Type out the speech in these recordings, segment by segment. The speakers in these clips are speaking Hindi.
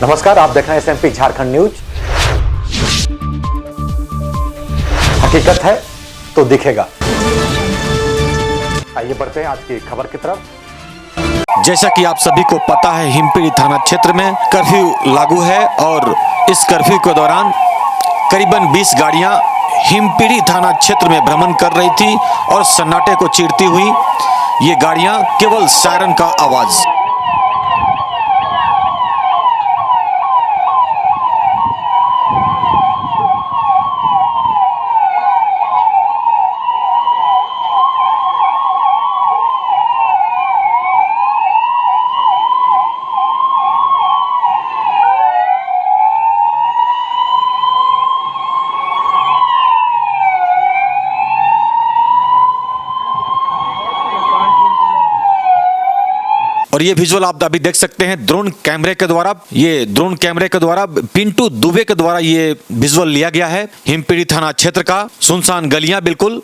नमस्कार, आप देख रहे हैं एसएमपी झारखंड न्यूज। हकीकत है तो दिखेगा। आइए बढ़ते हैं आज की खबर की तरफ। जैसा कि आप सभी को पता है, हिमपीढ़ी थाना क्षेत्र में कर्फ्यू लागू है और इस कर्फ्यू के दौरान करीबन 20 गाड़ियां हिमपीढ़ी थाना क्षेत्र में भ्रमण कर रही थी और सन्नाटे को चीरती हुई ये गाड़ियां केवल सायरन का आवाज। और ये विजुअल आप अभी देख सकते हैं ड्रोन कैमरे के द्वारा पिंटू दुबे के द्वारा ये विजुअल लिया गया है। हिमपीढ़ी थाना क्षेत्र का सुनसान गलियां बिल्कुल।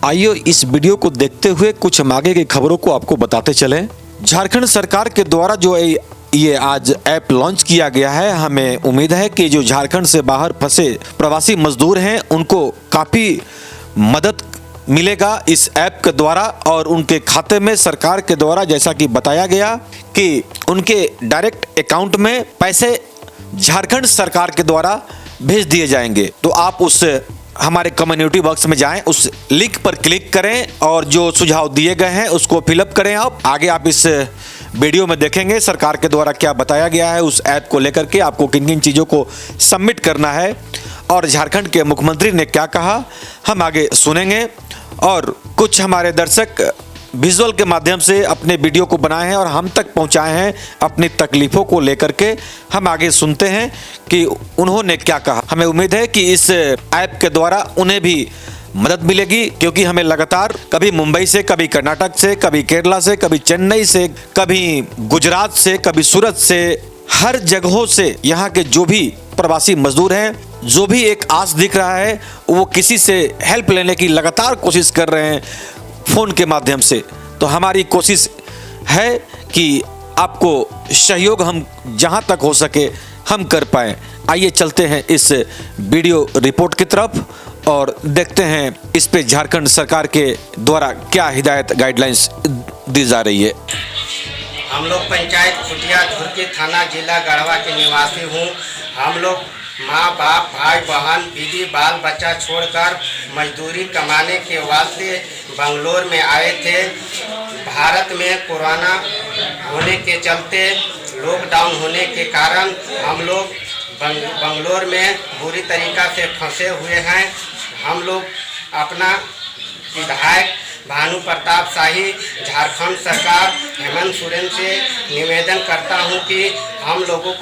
आइए इस वीडियो को देखते हुए कुछ हम आगे की खबरों को आपको बताते चलें। झारखंड सरकार के द्वारा जो ये आज ऐप लॉन्च किया गया है, हमें उम्मीद है कि जो झारखंड से बाहर फंसे प्रवासी मजदूर हैं उनको काफ़ी मदद मिलेगा इस ऐप के द्वारा और उनके खाते में सरकार के द्वारा जैसा कि बताया गया कि उनके डायरेक्ट अकाउंट में पैसे झारखंड सरकार के द्वारा भेज दिए जाएंगे। तो आप उस हमारे कम्युनिटी बॉक्स में जाएं, उस लिंक पर क्लिक करें और जो सुझाव दिए गए हैं उसको फिलअप करें। आप इस वीडियो में देखेंगे सरकार के द्वारा क्या बताया गया है उस ऐप को लेकर के, आपको किन किन चीज़ों को सबमिट करना है और झारखंड के मुख्यमंत्री ने क्या कहा हम आगे सुनेंगे। और कुछ हमारे दर्शक विजुअल के माध्यम से अपने वीडियो को बनाए हैं और हम तक पहुंचाए हैं अपनी तकलीफ़ों को लेकर के। हम आगे सुनते हैं कि उन्होंने क्या कहा। हमें उम्मीद है कि इस ऐप के द्वारा उन्हें भी मदद मिलेगी, क्योंकि हमें लगातार कभी मुंबई से, कभी कर्नाटक से, कभी केरला से, कभी चेन्नई से, कभी गुजरात से, कभी सूरत से, हर जगहों से यहाँ के जो भी प्रवासी मजदूर हैं, जो भी एक आस दिख रहा है वो किसी से हेल्प लेने की लगातार कोशिश कर रहे हैं फ़ोन के माध्यम से। तो हमारी कोशिश है कि आपको सहयोग हम जहां तक हो सके हम कर पाएं। आइए चलते हैं इस वीडियो रिपोर्ट की तरफ और देखते हैं इस पे झारखंड सरकार के द्वारा क्या हिदायत गाइडलाइंस दी जा रही है। हम लोग पंचायत खुटिया धुर्की थाना जिला गढ़वा के निवासी हूँ। हम लोग माँ बाप भाई बहन बीवी बाल बच्चा छोड़कर मजदूरी कमाने के वास्ते बंगलोर में आए थे। भारत में कोरोना होने के चलते लॉकडाउन होने के कारण हम लोग बंगलोर में बुरी तरीक़ा से फंसे हुए हैं। हम लोग अपना विधायक भानु प्रताप शाही, झारखंड सरकार हेमंत सोरेन से निवेदन करता हूं कि हम लोगों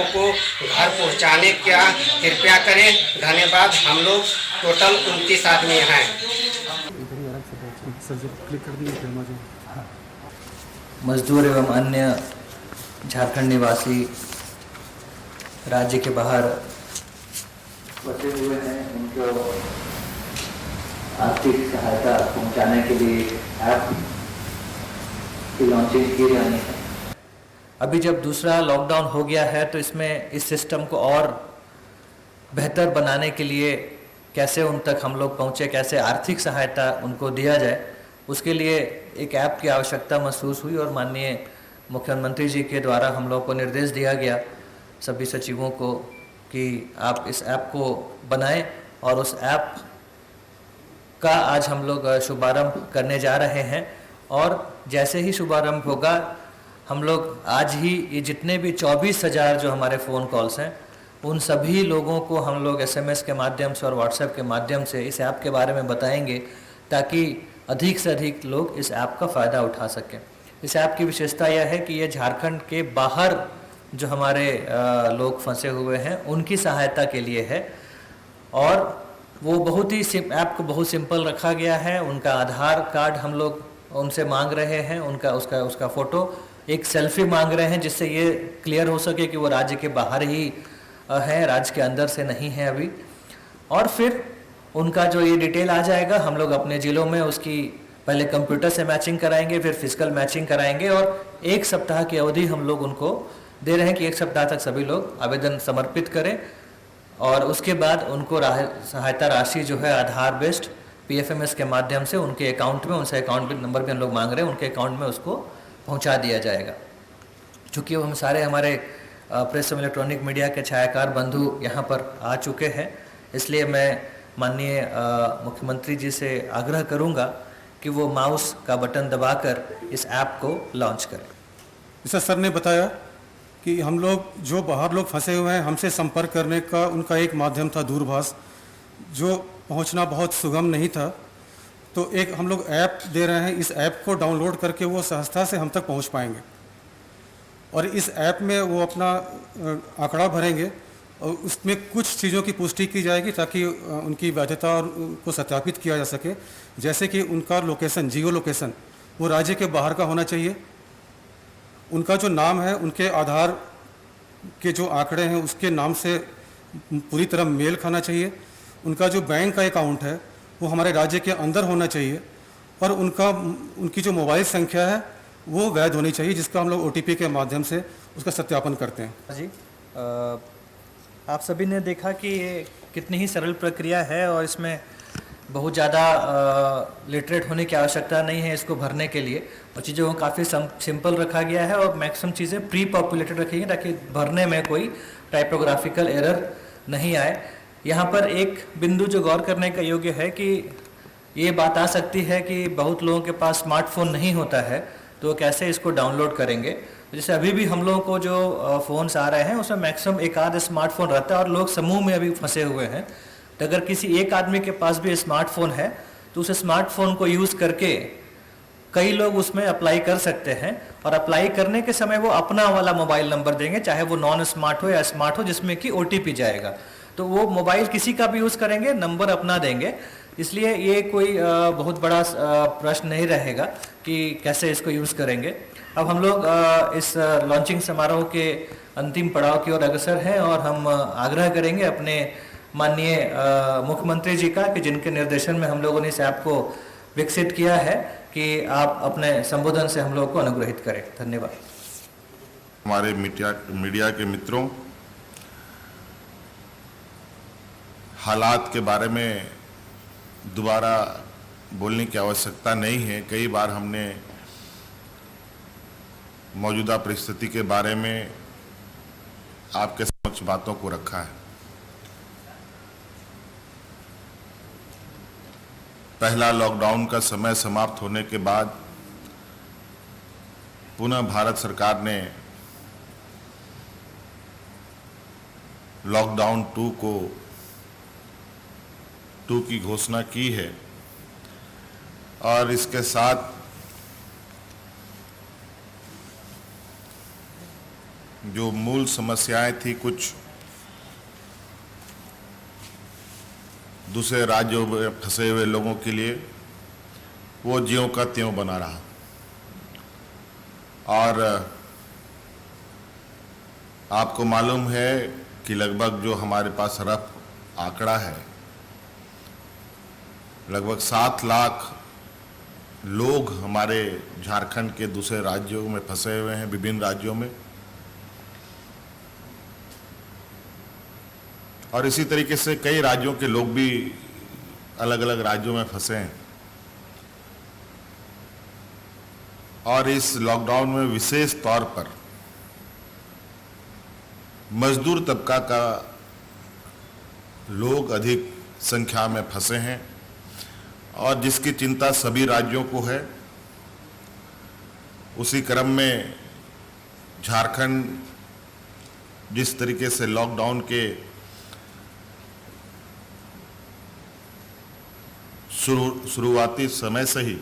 को घर पहुंचाने का कृपया करें। धन्यवाद। हम लोग टोटल 29 आदमी हैं। मजदूर एवं अन्य झारखंड निवासी राज्य के बाहर बसे हुए हैं, उनको आर्थिक सहायता पहुंचाने के लिए ऐप की लॉन्चिंग की जानी है। अभी जब दूसरा लॉकडाउन हो गया है तो इसमें इस सिस्टम को और बेहतर बनाने के लिए कैसे उन तक हम लोग पहुँचे, कैसे आर्थिक सहायता उनको दिया जाए, उसके लिए एक ऐप की आवश्यकता महसूस हुई और माननीय मुख्यमंत्री जी के द्वारा हम लोग को निर्देश दिया गया सभी सचिवों को कि आप इस ऐप को बनाएं और उस ऐप का आज हम लोग शुभारंभ करने जा रहे हैं। और जैसे ही शुभारंभ होगा हम लोग आज ही ये जितने भी 24,000 जो हमारे फ़ोन कॉल्स हैं उन सभी लोगों को हम लोग SMS के माध्यम से और WhatsApp के माध्यम से इस ऐप के बारे में बताएंगे ताकि अधिक से अधिक लोग इस ऐप का फ़ायदा उठा सकें। इस ऐप की विशेषता यह है कि ये झारखंड के बाहर जो हमारे लोग फंसे हुए हैं उनकी सहायता के लिए है और वो बहुत ही ऐप को बहुत सिंपल रखा गया है। उनका आधार कार्ड हम लोग उनसे मांग रहे हैं, उनका उसका फ़ोटो एक सेल्फी मांग रहे हैं, जिससे ये क्लियर हो सके कि वो राज्य के बाहर ही है, राज्य के अंदर से नहीं है अभी। और फिर उनका जो ये डिटेल आ जाएगा, हम लोग अपने ज़िलों में उसकी पहले कंप्यूटर से मैचिंग कराएंगे, फिर फिजिकल मैचिंग कराएंगे, और 1 सप्ताह की अवधि हम लोग उनको दे रहे हैं कि 1 सप्ताह तक सभी लोग आवेदन समर्पित करें, और उसके बाद उनको सहायता राशि जो है आधार बेस्ड PFMS के माध्यम से उनके अकाउंट में, उनसे अकाउंट नंबर भी हम लोग मांग रहे हैं, उनके अकाउंट में उसको पहुंचा दिया जाएगा। चूँकि हम सारे हमारे प्रेस एवं इलेक्ट्रॉनिक मीडिया के छायाकार बंधु यहाँ पर आ चुके हैं, इसलिए मैं माननीय मुख्यमंत्री जी से आग्रह करूँगा कि वो माउस का बटन दबाकर इस ऐप को लॉन्च करें। जैसा सर ने बताया कि हम लोग जो बाहर लोग फंसे हुए हैं, हमसे संपर्क करने का उनका एक माध्यम था दूरभाष, जो पहुंचना बहुत सुगम नहीं था। तो एक हम लोग ऐप दे रहे हैं, इस ऐप को डाउनलोड करके वो सहजता से हम तक पहुंच पाएंगे, और इस ऐप में वो अपना आंकड़ा भरेंगे और उसमें कुछ चीज़ों की पुष्टि की जाएगी ताकि उनकी वैधता और को सत्यापित किया जा सके। जैसे कि उनका लोकेशन, जियो लोकेशन, वो राज्य के बाहर का होना चाहिए, उनका जो नाम है उनके आधार के जो आंकड़े हैं उसके नाम से पूरी तरह मेल खाना चाहिए, उनका जो बैंक का अकाउंट है वो हमारे राज्य के अंदर होना चाहिए, और उनकी जो मोबाइल संख्या है वो वैध होनी चाहिए, जिसका हम लोग OTP के माध्यम से उसका सत्यापन करते हैं। जी, आप सभी ने देखा कि ये कितनी ही सरल प्रक्रिया है, और इसमें बहुत ज़्यादा लिटरेट होने की आवश्यकता नहीं है इसको भरने के लिए, और चीज़ों को काफ़ी सिंपल रखा गया है, और मैक्सिमम चीज़ें प्री पॉपुलेटेड रखी हैं ताकि भरने में कोई टाइपोग्राफिकल एरर नहीं आए। यहाँ पर एक बिंदु जो गौर करने का योग्य है कि ये बात आ सकती है कि बहुत लोगों के पास स्मार्टफोन नहीं होता है, तो कैसे इसको डाउनलोड करेंगे। जैसे अभी भी हम लोगों को जो फ़ोन्स आ रहे हैं उसमें मैक्सिमम एक आध स्मार्टफोन रहता है, और लोग समूह में अभी फंसे हुए हैं। तो अगर किसी एक आदमी के पास भी स्मार्टफोन है तो उस स्मार्टफोन को यूज़ करके कई लोग उसमें अप्लाई कर सकते हैं, और अप्लाई करने के समय वो अपना वाला मोबाइल नंबर देंगे, चाहे वो नॉन स्मार्ट हो या स्मार्ट हो, जिसमें कि OTP जाएगा। तो वो मोबाइल किसी का भी यूज़ करेंगे, नंबर अपना देंगे, इसलिए ये कोई बहुत बड़ा प्रश्न नहीं रहेगा कि कैसे इसको यूज़ करेंगे। अब हम लोग इस लॉन्चिंग समारोह के अंतिम पड़ाव की ओर अग्रसर हैं, और हम आग्रह करेंगे अपने माननीय मुख्यमंत्री जी का कि जिनके निर्देशन में हम लोगों ने इस ऐप को विकसित किया है, कि आप अपने संबोधन से हम लोग को अनुग्रहित करें। धन्यवाद। हमारे मीडिया के मित्रों, हालात के बारे में दोबारा बोलने की आवश्यकता नहीं है। कई बार हमने मौजूदा परिस्थिति के बारे में आपके समक्ष बातों को रखा है। पहला लॉकडाउन का समय समाप्त होने के बाद पुनः भारत सरकार ने लॉकडाउन 2 की घोषणा की है, और इसके साथ जो मूल समस्याएं थी कुछ दूसरे राज्यों में फंसे हुए लोगों के लिए, वो ज्यों का त्यों बना रहा। और आपको मालूम है कि लगभग जो हमारे पास रफ आंकड़ा है, लगभग 7 लाख लोग हमारे झारखंड के दूसरे राज्यों में फंसे हुए हैं, विभिन्न राज्यों में। और इसी तरीके से कई राज्यों के लोग भी अलग अलग राज्यों में फंसे हैं। और इस लॉकडाउन में विशेष तौर पर मजदूर तबका का लोग अधिक संख्या में फंसे हैं, और जिसकी चिंता सभी राज्यों को है। उसी क्रम में झारखंड जिस तरीके से लॉकडाउन के शुरुआती समय से ही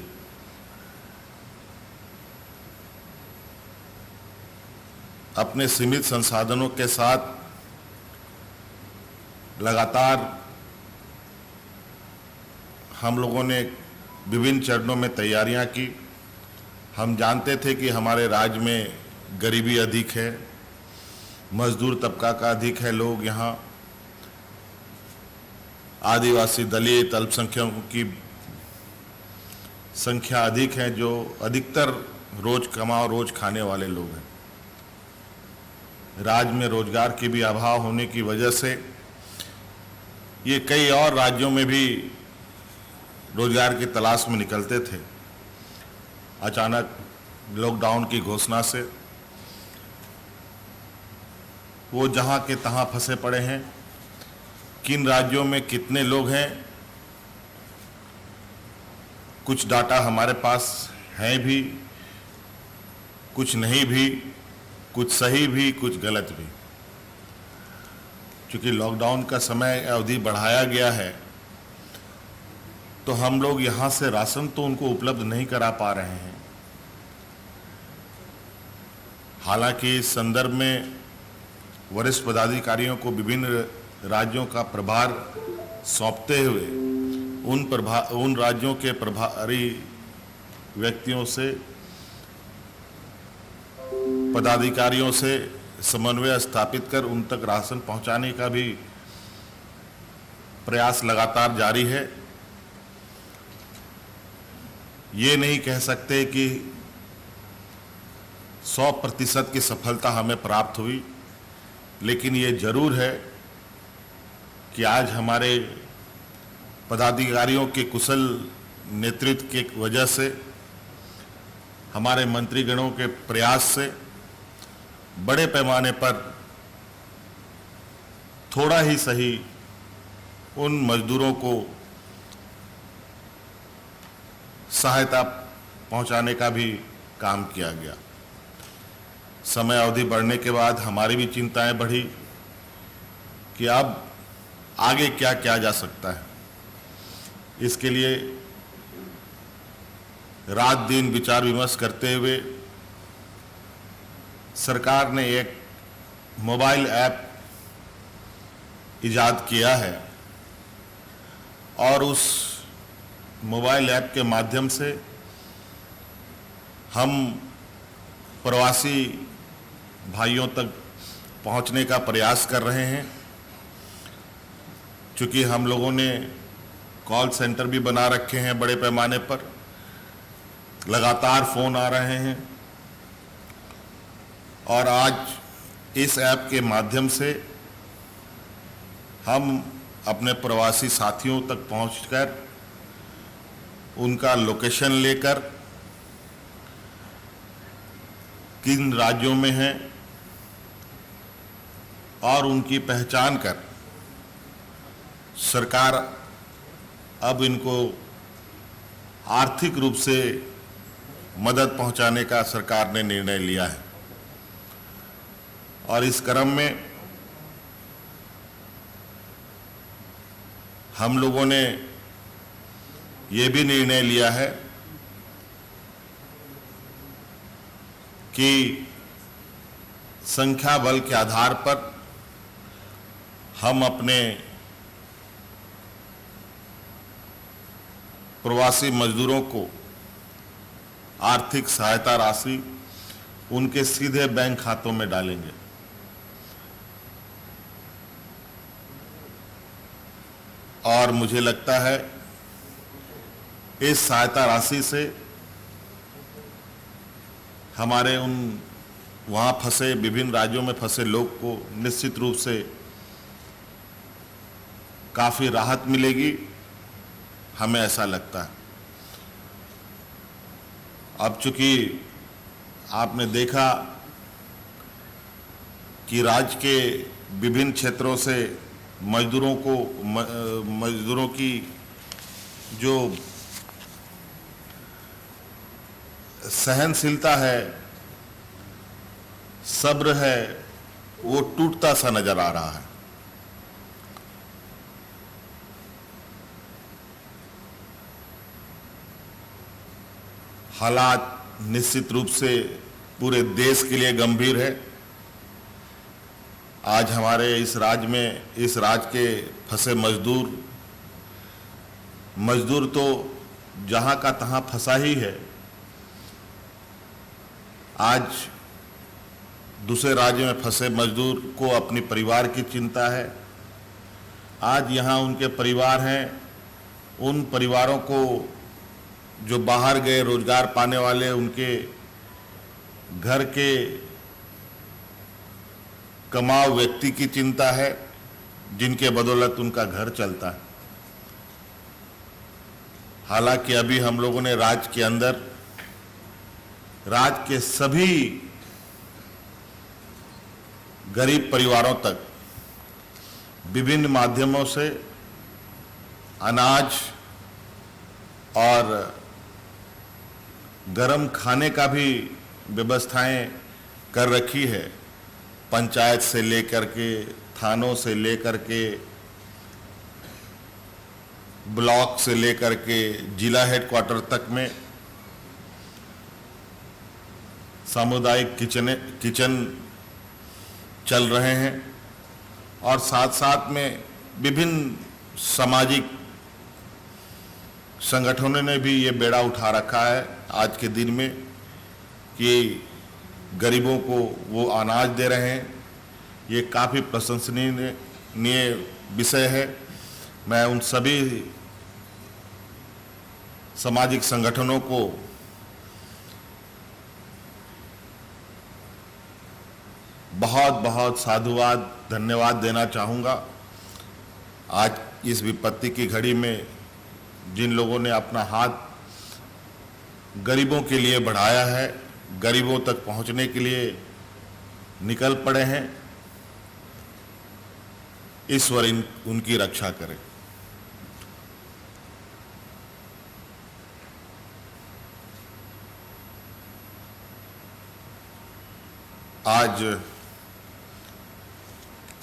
अपने सीमित संसाधनों के साथ लगातार हम लोगों ने विभिन्न चरणों में तैयारियां की, हम जानते थे कि हमारे राज्य में गरीबी अधिक है, मजदूर तबका का अधिक है लोग यहाँ, आदिवासी दलित अल्पसंख्यकों की संख्या अधिक है, जो अधिकतर रोज कमाओ रोज खाने वाले लोग हैं। राज्य में रोजगार की भी अभाव होने की वजह से ये कई और राज्यों में भी रोजगार की तलाश में निकलते थे। अचानक लॉकडाउन की घोषणा से वो जहां के तहां फंसे पड़े हैं। किन राज्यों में कितने लोग हैं, कुछ डाटा हमारे पास है भी, कुछ नहीं भी, कुछ सही भी, कुछ गलत भी। क्योंकि लॉकडाउन का समय अवधि बढ़ाया गया है, तो हम लोग यहाँ से राशन तो उनको उपलब्ध नहीं करा पा रहे हैं। हालांकि इस संदर्भ में वरिष्ठ पदाधिकारियों को विभिन्न राज्यों का प्रभार सौंपते हुए उन राज्यों के प्रभारी व्यक्तियों से, पदाधिकारियों से समन्वय स्थापित कर उन तक राशन पहुंचाने का भी प्रयास लगातार जारी है। ये नहीं कह सकते कि 100% की सफलता हमें प्राप्त हुई, लेकिन ये जरूर है कि आज हमारे पदाधिकारियों के कुशल नेतृत्व की वजह से, हमारे मंत्रीगणों के प्रयास से बड़े पैमाने पर थोड़ा ही सही उन मजदूरों को सहायता पहुंचाने का भी काम किया गया। समय अवधि बढ़ने के बाद हमारी भी चिंताएं बढ़ी कि अब आगे क्या किया जा सकता है। इसके लिए रात दिन विचार विमर्श करते हुए सरकार ने एक मोबाइल ऐप इजाद किया है और उस मोबाइल ऐप के माध्यम से हम प्रवासी भाइयों तक पहुंचने का प्रयास कर रहे हैं। चूँकि हम लोगों ने कॉल सेंटर भी बना रखे हैं बड़े पैमाने पर, लगातार फ़ोन आ रहे हैं और आज इस ऐप के माध्यम से हम अपने प्रवासी साथियों तक पहुंचकर उनका लोकेशन लेकर, किन राज्यों में हैं और उनकी पहचान कर सरकार अब इनको आर्थिक रूप से मदद पहुंचाने का सरकार ने निर्णय लिया है। और इस क्रम में हम लोगों ने ये भी निर्णय लिया है कि संख्या बल के आधार पर हम अपने प्रवासी मजदूरों को आर्थिक सहायता राशि उनके सीधे बैंक खातों में डालेंगे। और मुझे लगता है इस सहायता राशि से हमारे उन वहाँ फंसे, विभिन्न राज्यों में फंसे लोग को निश्चित रूप से काफ़ी राहत मिलेगी, हमें ऐसा लगता है। अब चूंकि आपने देखा कि राज्य के विभिन्न क्षेत्रों से मजदूरों की जो सहनशीलता है, सब्र है, वो टूटता सा नजर आ रहा है। हालात निश्चित रूप से पूरे देश के लिए गंभीर है। आज हमारे इस राज्य में, इस राज्य के फंसे मजदूर तो जहां का तहां फंसा ही है, आज दूसरे राज्य में फंसे मजदूर को अपने परिवार की चिंता है। आज यहाँ उनके परिवार हैं, उन परिवारों को जो बाहर गए रोजगार पाने वाले, उनके घर के कमाऊ व्यक्ति की चिंता है, जिनके बदौलत उनका घर चलता है। हालांकि अभी हम लोगों ने राज्य के अंदर राज्य के सभी गरीब परिवारों तक विभिन्न माध्यमों से अनाज और गरम खाने का भी व्यवस्थाएं कर रखी है। पंचायत से लेकर के, थानों से लेकर के, ब्लॉक से लेकर के जिला हेडक्वार्टर तक में सामुदायिक किचन चल रहे हैं और साथ साथ में विभिन्न सामाजिक संगठनों ने भी ये बेड़ा उठा रखा है आज के दिन में कि गरीबों को वो अनाज दे रहे हैं। ये काफ़ी प्रशंसनीय विषय है। मैं उन सभी सामाजिक संगठनों को बहुत बहुत साधुवाद, धन्यवाद देना चाहूँगा। आज इस विपत्ति की घड़ी में जिन लोगों ने अपना हाथ गरीबों के लिए बढ़ाया है, गरीबों तक पहुंचने के लिए निकल पड़े हैं, ईश्वर उनकी रक्षा करे। आज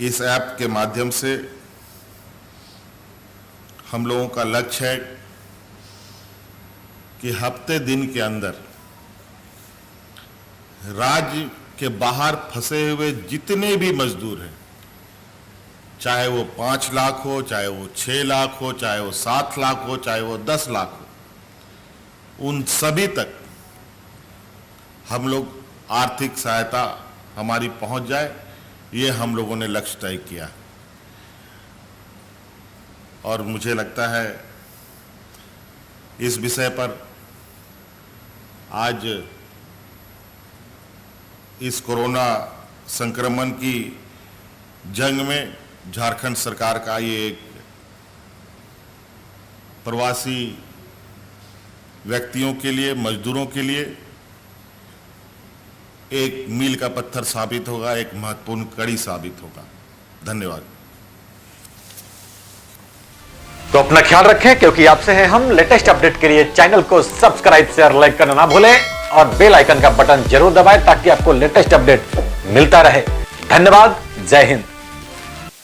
इस ऐप के माध्यम से हम लोगों का लक्ष्य है कि हफ्ते दिन के अंदर राज्य के बाहर फंसे हुए जितने भी मजदूर हैं, चाहे वो 5 लाख हो, चाहे वो 6 लाख हो, चाहे वो 7 लाख हो, चाहे वो 10 लाख हो, उन सभी तक हम लोग आर्थिक सहायता हमारी पहुंच जाए, ये हम लोगों ने लक्ष्य तय किया। और मुझे लगता है इस विषय पर आज इस कोरोना संक्रमण की जंग में झारखंड सरकार का ये एक प्रवासी व्यक्तियों के लिए, मजदूरों के लिए एक मील का पत्थर साबित होगा, एक महत्वपूर्ण कड़ी साबित होगा। धन्यवाद। तो अपना ख्याल रखें, क्योंकि आपसे हैं हम। लेटेस्ट अपडेट के लिए चैनल को सब्सक्राइब, शेयर, लाइक करना ना भूलें और बेल आइकन का बटन जरूर दबाएं ताकि आपको लेटेस्ट अपडेट मिलता रहे। धन्यवाद। जय हिंद।